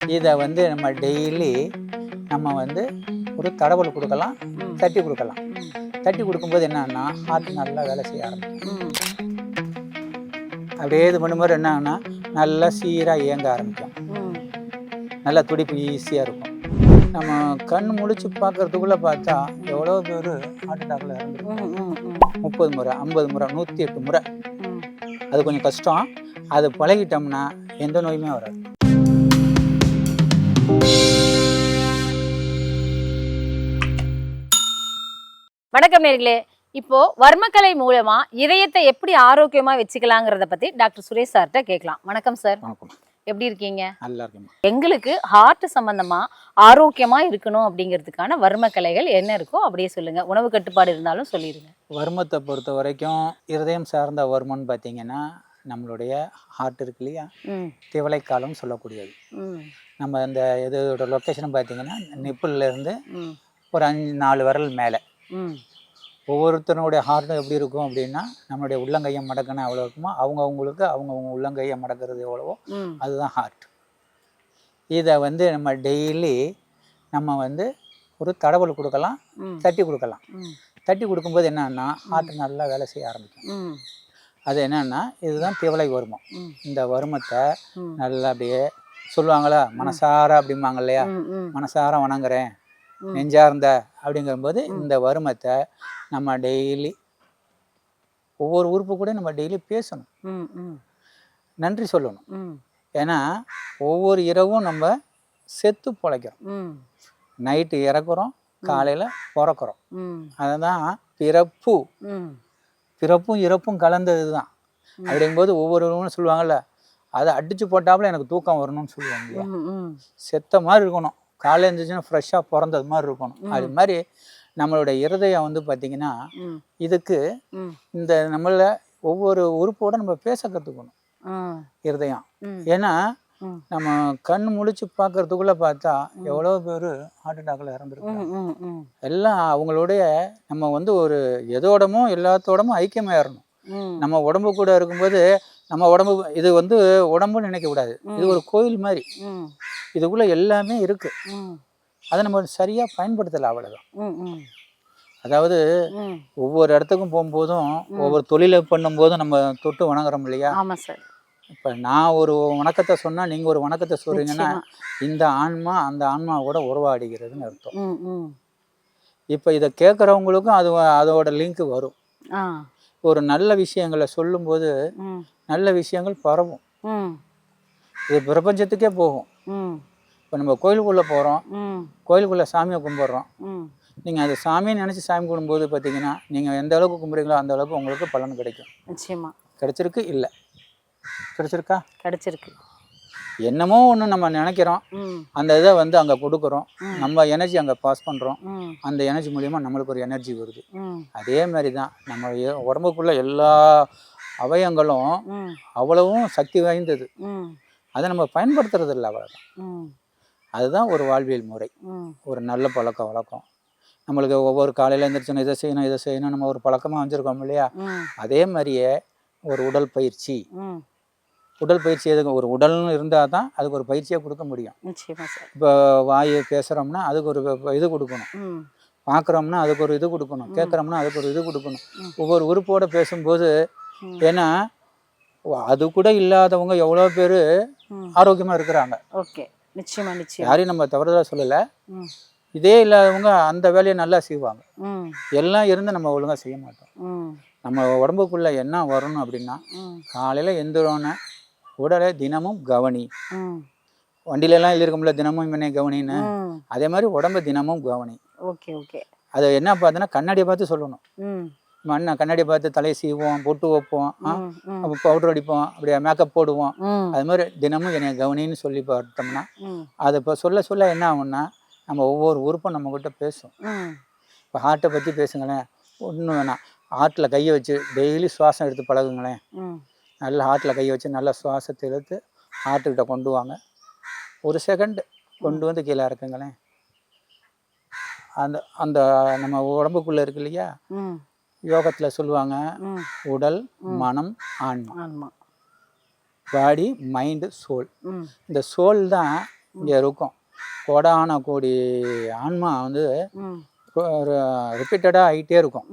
இதை வந்து நம்ம டெய்லி நம்ம வந்து ஒரு தடவல் கொடுக்கலாம், தட்டி கொடுக்கலாம். தட்டி கொடுக்கும்போது என்னன்னா ஹார்ட் நல்லா வேலை செய்ய ஆரம்பிக்கும். அப்படியே இது பண்ணும்போது என்ன ஆகுனா நல்லா சீராக இயங்க ஆரம்பிக்கும். நல்லா துடிப்பு ஈஸியாக இருக்கும். நம்ம கண் முழிச்சு பார்க்கறதுக்குள்ளே பார்த்தா எவ்வளோ பேர் ஹார்ட் அட்டாக்ல இறந்துருக்கும். 30 முறை, 50 முறை, 108 முறை. அது கொஞ்சம் கஷ்டம். அது பழகிட்டோம்னா எந்த நோயுமே வராது. வணக்கம் நேர்களே. இப்போ வர்மக்கலை மூலமா இதயத்தை எப்படி ஆரோக்கியமா வச்சுக்கலாங்கிறத பத்தி டாக்டர் சுரேஷ் சார்கிட்ட கேட்கலாம். வணக்கம் சார். வணக்கம். எப்படி இருக்கீங்க? நல்லா இருக்கேன். எங்களுக்கு ஹார்ட் சம்பந்தமா ஆரோக்கியமா இருக்கணும் அப்படிங்கிறதுக்கான வர்மக்கலைகள் என்ன இருக்கோ அப்படியே சொல்லுங்க. உணவு கட்டுப்பாடு இருந்தாலும் சொல்லிடுங்க. வர்மத்தை பொறுத்த வரைக்கும் இருதயம் சார்ந்த வர்மம்னு பார்த்தீங்கன்னா நம்மளுடைய ஹார்ட் இருக்கு இல்லையா, திவலைக்காலம் சொல்லக்கூடியது. நம்ம இந்த இதோட லொக்கேஷன் பார்த்தீங்கன்னா நிப்பிள்லேருந்து ஒரு 4 விரல் மேலே. ஒவ்வொருத்தனுடைய ஹார்ட்டும் எப்படி இருக்கும் அப்படின்னா நம்மளுடைய உள்ளங்கையை மடக்கினா எவ்வளோ இருக்குமோ அவங்கவுங்களுக்கு அவங்கவுங்க உள்ளங்கையை மடக்கிறது எவ்வளவோ அதுதான் ஹார்ட். இதை வந்து நம்ம டெய்லி நம்ம வந்து ஒரு தடவல் கொடுக்கலாம், தட்டி கொடுக்கலாம். தட்டி கொடுக்கும்போது என்னன்னா ஹார்ட் நல்லா வேலை செய்ய ஆரம்பிக்கும். அது என்னன்னா இதுதான் திவலை வருமம். இந்த வருமத்தை நல்லா அப்படியே சொல்லுவாங்களா, மனசார அப்படிம்பாங்க இல்லையா, மனசார வணங்குறேன் நெஞ்சார்ந்த அப்படிங்கும்போது இந்த வருமத்தை நம்ம டெய்லி ஒவ்வொரு உறுப்பு கூட நம்ம டெய்லி பேசணும், நன்றி சொல்லணும். ஏன்னா ஒவ்வொரு இரவும் நம்ம செத்து பிழைக்கிறோம். நைட்டு இறக்குறோம், காலையில் பிறக்கிறோம். அதுதான் பிறப்பு. பிறப்பும் இறப்பும் கலந்தது தான். அப்படிங்கும்போது ஒவ்வொருவரும் சொல்லுவாங்கள்ல, அதை அடித்து போட்டாப்புல எனக்கு தூக்கம் வரணும்னு சொல்லுவாங்க இல்லையா, செத்த மாதிரி இருக்கணும், காலையில் இருந்துச்சுன்னா ஃப்ரெஷ்ஷாக பிறந்தது மாதிரி இருக்கணும். அது மாதிரி நம்மளோட இருதயம் வந்து பார்த்திங்கன்னா இதுக்கு இந்த நம்மள ஒவ்வொரு உறுப்போட நம்ம பேச கற்றுக்கணும் இருதயம். ஏன்னா நம்ம கண் முழிச்சு பார்க்கறதுக்குள்ளே பார்த்தா எவ்வளோ பேர் ஹார்ட் அட்டாக்ல இறந்துருக்காங்க. எல்லாம் அவங்களுடைய நம்ம வந்து ஒரு எதோடமும் எல்லாத்தோடமும் ஐக்கியமாயிடணும். நம்ம உடம்பு கூட இருக்கும்போது நம்ம உடம்பு இது வந்து உடம்புன்னு நினைக்கக்கூடாது. இது ஒரு கோயில் மாதிரி. இதுக்குள்ள எல்லாமே இருக்கு. அதை நம்ம சரியா பயன்படுத்தலை, அவ்வளவுதான். அதாவது ஒவ்வொரு இடத்துக்கும் போகும்போதும் ஒவ்வொரு தொழிலை பண்ணும்போதும் நம்ம தொட்டு வணங்குறோம் இல்லையா. இப்போ நான் ஒரு வணக்கத்தை சொன்னா நீங்க ஒரு வணக்கத்தை சொல்றீங்கன்னா இந்த ஆன்மா அந்த ஆன்மாவோட உறவாடுகிறதுன்னு அர்த்தம். இப்போ இதை கேட்குறவங்களுக்கும் அதோட லிங்க் வரும். ஒரு நல்ல விஷயங்களை சொல்லும்போது நல்ல விஷயங்கள் பரவும். இது பிரபஞ்சத்துக்கே போகும். இப்போ நம்ம கோயிலுக்குள்ளே போகிறோம், கோயிலுக்குள்ளே சாமியை கும்பிட்றோம். நீங்கள் அது சாமின்னு நினச்சி சாமி கும்பிடும்போது பார்த்தீங்கன்னா நீங்கள் எந்த அளவுக்கு கும்பிட்றீங்களோ அந்த அளவுக்கு உங்களுக்கு பலன் கிடைக்கும். நிச்சயமாக கிடைச்சிருக்கு. இல்லை கிடைச்சிருக்கா? கிடைச்சிருக்கு. என்னமோ ஒன்று நம்ம நினைக்கிறோம், அந்த இதை வந்து அங்கே கொடுக்குறோம், நம்ம எனர்ஜி அங்கே பாஸ் பண்ணுறோம். அந்த எனர்ஜி மூலிமா நம்மளுக்கு ஒரு எனர்ஜி வருது. அதே மாதிரி தான் நம்ம உடம்புக்குள்ள எல்லா அவயங்களும் அவ்வளவும் சக்தி வாய்ந்தது. அதை நம்ம பயன்படுத்துறது இல்லை, அவ்வளோதான். அதுதான் ஒரு வாழ்வியல் முறை, ஒரு நல்ல பழக்க வழக்கம். நம்மளுக்கு ஒவ்வொரு காலையில் எழுந்திரிச்சோன்னு இதை செய்யணும் இதை செய்யணும் நம்ம ஒரு பழக்கமாக வச்சுருக்கோம் இல்லையா. அதே மாதிரியே ஒரு உடல் பயிற்சி. உடல் பயிற்சி எதுக்கு, ஒரு உடல்னு இருந்தால் தான் அதுக்கு ஒரு பயிற்சியாக கொடுக்க முடியும். இப்போ வாய் பேசுகிறோம்னா அதுக்கு ஒரு இது கொடுக்கணும், பார்க்குறோம்னா அதுக்கு ஒரு இது கொடுக்கணும், கேட்குறோம்னா அதுக்கு ஒரு இது கொடுக்கணும். ஒவ்வொரு உறுப்போடு பேசும்போது ஏன்னா அது கூட இல்லாதவங்க எவ்வளோ பேர் ஆரோக்கியமாக இருக்கிறாங்க. ஓகே, நிச்சயமா நிச்சயம், யாரையும் நம்ம தவறுதலாக சொல்லலை. இதே இல்லாதவங்க அந்த வேலையை நல்லா செய்வாங்க. எல்லாம் இருந்து நம்ம ஒழுங்காக செய்ய மாட்டோம். நம்ம உடம்புக்குள்ள என்ன வரணும் அப்படின்னா காலையில் எந்திரோன்னு உடலை தினமும் கவனி. வண்டியிலலாம் எழுதிருக்கோம்ல தினமும் என்னை கவனின்னு, அதே மாதிரி உடம்பை தினமும் கவனி. Okay okay. அதை என்ன பார்த்தோன்னா கண்ணாடியை பார்த்து சொல்லணும். அண்ணா கண்ணாடியை பார்த்து தலையை சீவோம், பொட்டு வைப்போம், பவுடர் அடிப்போம், அப்படியே மேக்கப் போடுவோம். அது மாதிரி தினமும் என்னை கவனின்னு சொல்லி பார்த்தோம்னா அதை இப்போ சொல்ல சொல்ல என்ன ஆகும்னா நம்ம ஒவ்வொரு உறுப்பும் நம்மக்கிட்ட பேசும். இப்போ ஹார்ட்டை பற்றி பேசுங்களேன், ஒன்றும் வேணாம், ஹார்ட்டில் கையை வச்சு டெய்லி சுவாசம் எடுத்து பழகுங்களேன். நல்லா ஹார்ட்டில் கையை வச்சு நல்லா சுவாசத்தை எடுத்து ஹார்ட்டுக்கிட்ட கொண்டு வாங்க. ஒரு செகண்ட் கொண்டு வந்து கீழே இறக்குங்களேன். அந்த அந்த நம்ம உடம்புக்குள்ளே இருக்கு இல்லையா, யோகத்தில் சொல்லுவாங்க உடல் மனம் ஆன்மா. Body mind soul. இந்த சோல் தான் இங்கே இருக்கும். கோடான கோடி ஆன்மா வந்து ஒரு ரிப்பீட்டடாக ஆகிட்டே இருக்கும்.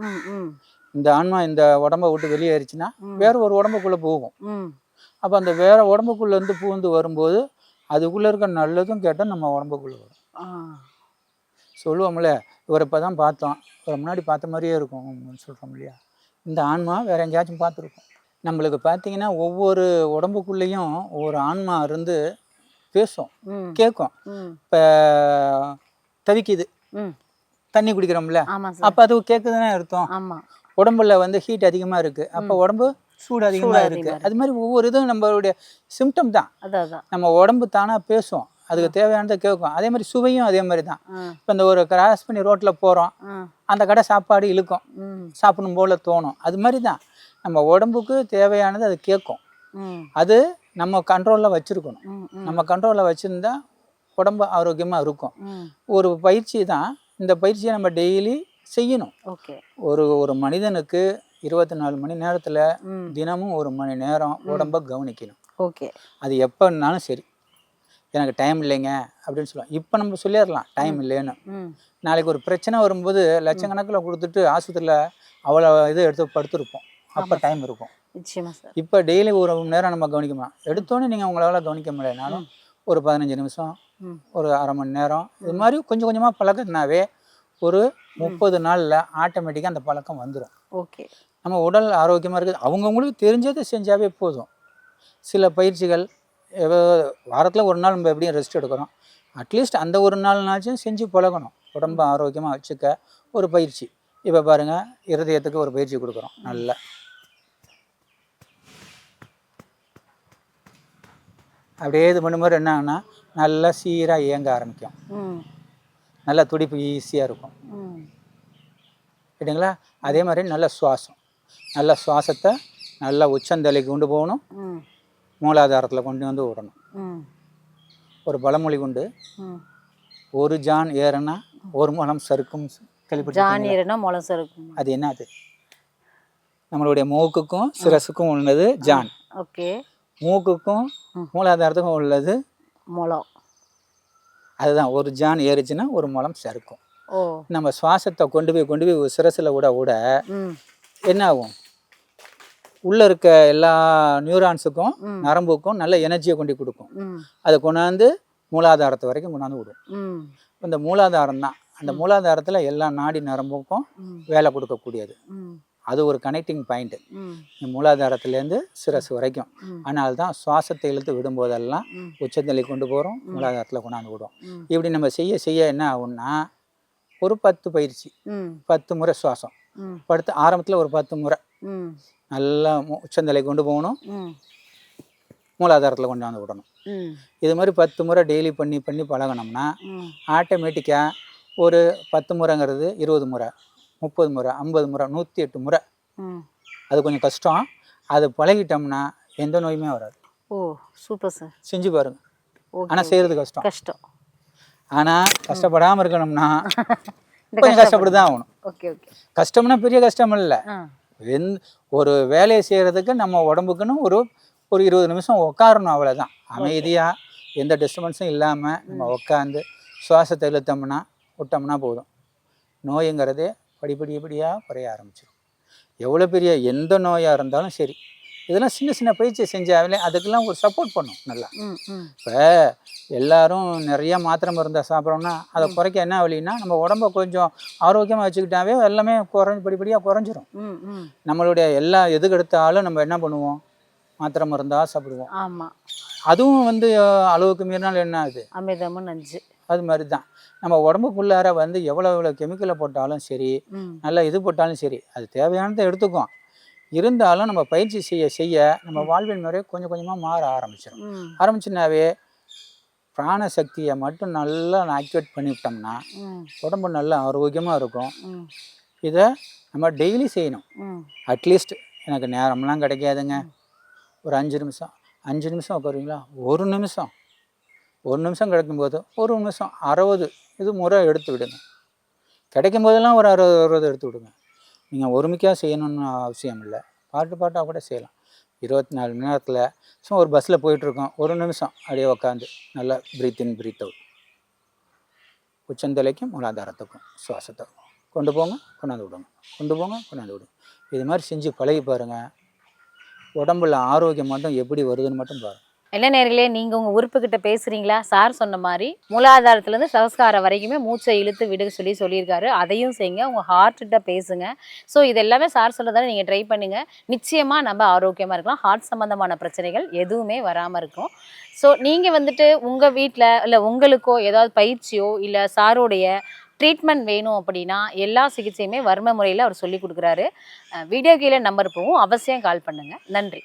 இந்த ஆன்மா இந்த உடம்பை விட்டு வெளியேறிச்சுன்னா வேற ஒரு உடம்புக்குள்ளே போகும். அப்போ அந்த வேற உடம்புக்குள்ளேருந்து பூந்து வரும்போது அதுக்குள்ளே இருக்க நல்லதும் கேட்டால் நம்ம உடம்புக்குள்ளே வரும். சொல்லுவோம்ல, இவரை இப்போ தான் பார்த்தோம், இவரை முன்னாடி பார்த்த மாதிரியே இருக்கும் சொல்கிறோம் இல்லையா? இந்த ஆன்மா வேற எங்கேயாச்சும் பார்த்துருக்கோம். நம்மளுக்கு பார்த்தீங்கன்னா ஒவ்வொரு உடம்புக்குள்ளேயும் ஒவ்வொரு ஆன்மா இருந்து பேசும், கேட்கும். இப்போ தவிக்குது, தண்ணி குடிக்கிறோம்ல, அப்போ அது கேட்குதுன்னு அர்த்தம். உடம்புல வந்து ஹீட் அதிகமாக இருக்குது, அப்போ உடம்பு சூடு அதிகமாக இருக்குது. அது மாதிரி ஒவ்வொரு இதுவும் நம்மளுடைய சிம்டம் தான். நம்ம உடம்பு தானாக பேசும், அதுக்கு தேவையானதை கேட்கும். அதே மாதிரி சுவையும் அதே மாதிரி தான். இப்போ இந்த ஒரு கிராஸ் பண்ணி ரோட்டில் போகிறோம், அந்த கடை சாப்பாடு இழுக்கும், சாப்பிடும் போல தோணும். அது மாதிரி தான் நம்ம உடம்புக்கு தேவையானது அது கேட்கும். அது நம்ம கண்ட்ரோலில் வச்சுருக்கணும். நம்ம கண்ட்ரோலில் வச்சுருந்தா உடம்பு ஆரோக்கியமாக இருக்கும். ஒரு பயிற்சி தான், இந்த பயிற்சியை நம்ம டெய்லி செய்யணும். ஒரு மனிதனுக்கு 24 மணி நேரத்தில் தினமும் 1 மணி நேரம் உடம்பை கவனிக்கணும். அது எப்போன்னாலும் சரி. எனக்கு டைம் இல்லைங்க அப்படின்னு சொல்லுவோம். இப்போ நம்ம சொல்லிடலாம் டைம் இல்லைன்னு. நாளைக்கு ஒரு பிரச்சனை வரும்போது லட்சக்கணக்கில் கொடுத்துட்டு ஆஸ்பத்திரியில் அவ்வளோ இது எடுத்து படுத்துருப்போம். அப்போ டைம் இருக்கும். இப்போ டெய்லி 1 மணி நேரம் நம்ம கவனிக்கணும். எடுத்தோன்னே நீங்கள் உங்களால் கவனிக்க முடியலனாலும் ஒரு 15 நிமிஷம், ஒரு அரை மணி நேரம், இது மாதிரி கொஞ்சம் கொஞ்சமாக பழக்கத்தினாவே ஒரு 30 நாளில் ஆட்டோமேட்டிக்காக அந்த பழக்கம் வந்துடும். நம்ம உடல் ஆரோக்கியமாக இருக்குது. அவங்கவுங்களுக்கு தெரிஞ்சதை செஞ்சாவே போதும். சில பயிற்சிகள் வாரத்தில் ஒரு நாள் நம்ம எப்படியும் ரெஸ்ட் எடுக்கிறோம், அட்லீஸ்ட் அந்த ஒரு நாள்னாச்சும் செஞ்சு பழகணும். உடம்பு ஆரோக்கியமாக வச்சுக்க ஒரு பயிற்சி. இப்போ பாருங்கள், இருதயத்துக்கு ஒரு பயிற்சி கொடுக்குறோம். நல்லா அப்படியே இது பண்ணும்போது என்ன ஆகுனா நல்லா சீராக இயங்க ஆரம்பிக்கும். நல்லா துடிப்பு ஈஸியாக இருக்கும். சரிங்களா? அதே மாதிரி நல்ல சுவாசம், நல்ல சுவாசத்தை நல்லா உச்சந்தலைக்கு கொண்டு போகணும், மூலாதாரத்தில் கொண்டு வந்து விடணும். ஒரு பழமொழி கொண்டு, ஒரு ஜான் ஏறனா ஒரு முழம் சறுக்கும் கேள்விப்பட்டிருக்கீங்களா? அது என்ன? அது நம்மளுடைய மூக்குக்கும் சிரசுக்கும் உள்ளது ஜான். மூக்குக்கும் மூலாதாரத்துக்கும் உள்ளது முளம். அதுதான், ஒரு ஜான் ஏறிச்சுன்னா ஒரு முழம் சறுக்கும். நம்ம சுவாசத்தை கொண்டு போய் சிரசில் விட என்ன ஆகும்? உள்ளே இருக்க எல்லா நியூரான்ஸுக்கும் நரம்புக்கும் நல்ல எனர்ஜியை கொண்டு கொடுக்கும். அதை கொண்டாந்து மூலாதாரத்து வரைக்கும் கொண்டாந்து விடும். இந்த மூலாதாரம் தான், அந்த மூலாதாரத்தில் எல்லா நாடி நரம்புக்கும் வேலை கொடுக்கக்கூடியது. அது ஒரு கனெக்டிங் பாயிண்ட்டு மூலாதாரத்துலேருந்து சிரசு வரைக்கும். ஆனால் தான் சுவாசத்தை இழுத்து விடும்போதெல்லாம் உச்சந்தலை கொண்டு போகிறோம், மூலாதாரத்தில் கொண்டாந்து விடும். இப்படி நம்ம செய்ய என்ன ஆகும்னா, ஒரு 10 பயிற்சி, 10 முறை சுவாசம் படுத்து ஆரம்பத்தில் ஒரு 10 முறை நல்லா உச்சந்தலை கொண்டு போகணும், மூலாதாரத்தில் கொண்டாந்து விடணும். இது மாதிரி 10 முறை டெய்லி பண்ணி பழகணும்னா ஆட்டோமேட்டிக்காக ஒரு 10 முறைங்கிறது 20 முறை, 30 முறை, 50 முறை, 108 முறை. அது கொஞ்சம் கஷ்டம். அது பழகிட்டோம்னா எந்த நோயுமே வராது. சூப்பர் சார், செஞ்சு பாருங்க. ஆனால் செய்கிறது கஷ்டம். ஆனால் கஷ்டப்படாமல் இருக்கணும்னா கொஞ்சம் கஷ்டப்பட்டு தான் ஆகணும். கஷ்டம்னா பெரிய கஷ்டம் இல்லை. ஒரு வேலையை செய்கிறதுக்கு நம்ம உடம்புக்குன்னு ஒரு 20 நிமிஷம் உட்காரணும், அவ்வளோதான். அமைதியாக எந்த டிஸ்டர்பன்ஸும் இல்லாமல் நம்ம உட்காந்து சுவாசத்தை இழுத்தோம்னா விட்டோம்னா போதும். நோய்ங்கிறதே படிப்படியாக குறைய ஆரம்பிச்சிடும். எவ்வளோ பெரிய எந்த நோயாக இருந்தாலும் சரி, இதெல்லாம் சின்ன பயிற்சி செஞ்சாலே அதுக்கெல்லாம் ஒரு சப்போர்ட் பண்ணும் நல்லா. இப்போ எல்லாரும் நிறைய மாத்திரை மருந்தை சாப்பிட்றோம்னா அதை குறைக்க என்ன வழின்னா, நம்ம உடம்பை கொஞ்சம் ஆரோக்கியமாக வச்சுக்கிட்டாவே எல்லாமே படிப்படியாக குறைஞ்சிரும். நம்மளுடைய எல்லா எதுக்கு எடுத்தாலும் நம்ம என்ன பண்ணுவோம், மாத்திரை மருந்தாக சாப்பிடுவோம். அதுவும் வந்து அளவுக்கு மீறினால் என்ன ஆகுது, அமிர்தமும் நஞ்சு. அது மாதிரி தான் நம்ம உடம்புக்குள்ளார வந்து எவ்வளோ கெமிக்கலை போட்டாலும் சரி, நல்லா இது போட்டாலும் சரி, அது தேவையானதை எடுத்துக்கும். இருந்தாலும் நம்ம பயிற்சி செய்ய நம்ம வாழ்வியல் முறை கொஞ்சம் கொஞ்சமாக மாற ஆரம்பிச்சுனாவே பிராண சக்தியை மட்டும் நல்லா ஆக்டிவேட் பண்ணிவிட்டோம்னா உடம்பு நல்லா ஆரோக்கியமாக இருக்கும். இதை நம்ம டெய்லி செய்யணும். அட்லீஸ்ட் எனக்கு நேரம்லாம் கிடைக்காதுங்க, ஒரு 5 நிமிஷம் உட்காருவீங்களா? ஒரு நிமிஷம் கிடைக்கும்போது ஒரு நிமிஷம் 60 இது முறை எடுத்து விடுங்க. கிடைக்கும் போதெல்லாம் ஒரு 60 எடுத்து விடுங்க. நீங்கள் ஒருமிக்காக செய்யணும்னு அவசியம் இல்லை, பாட்டாக கூட செய்யலாம். 24 மணி நேரத்தில் சும்மா ஒரு பஸ்ஸில் போயிட்டுருக்கோம், ஒரு நிமிஷம் அப்படியே உக்காந்து நல்லா ப்ரீத் இன் ப்ரீத் அவுட், உச்சந்தலைக்கும் மூலாதாரத்துக்கும் சுவாசத்தை கொண்டு போங்க, கொண்டாந்து விடுங்க, கொண்டு போங்க, கொண்டாந்து விடுங்க. இது மாதிரி செஞ்சு பழகி பாருங்கள். உடம்புல ஆரோக்கியம் மட்டும் எப்படி வருதுன்னு மட்டும் பாருங்கள். என்ன நேர்களே, நீங்க உங்க உறுப்புகிட்ட பேசுறீங்களா? சார் சொன்ன மாதிரி மூலாதாரத்துல இருந்து சகஸ்காரம் வரைக்குமே மூச்சை இழுத்து விட சொல்லியிருக்காரு. அதையும் செய்யுங்க. உங்க ஹார்ட்ட பேசுங்க. ஸோ இது எல்லாமே சார் சொல்றதால நீங்க ட்ரை பண்ணுங்க. நிச்சயமா நம்ம ஆரோக்கியமா இருக்கலாம். ஹார்ட் சம்பந்தமான பிரச்சனைகள் எதுவுமே வராம இருக்கும். ஸோ நீங்க வந்துட்டு உங்க வீட்டில் இல்லை உங்களுக்கோ ஏதாவது பயிற்சியோ இல்லை சாரோடைய ட்ரீட்மெண்ட் வேணும் அப்படின்னா எல்லா சிகிச்சையுமே வர்ம முறையில் அவர் சொல்லி கொடுக்குறாரு. வீடியோ கீழே நம்பர் போகும், அவசியம் கால் பண்ணுங்க. நன்றி.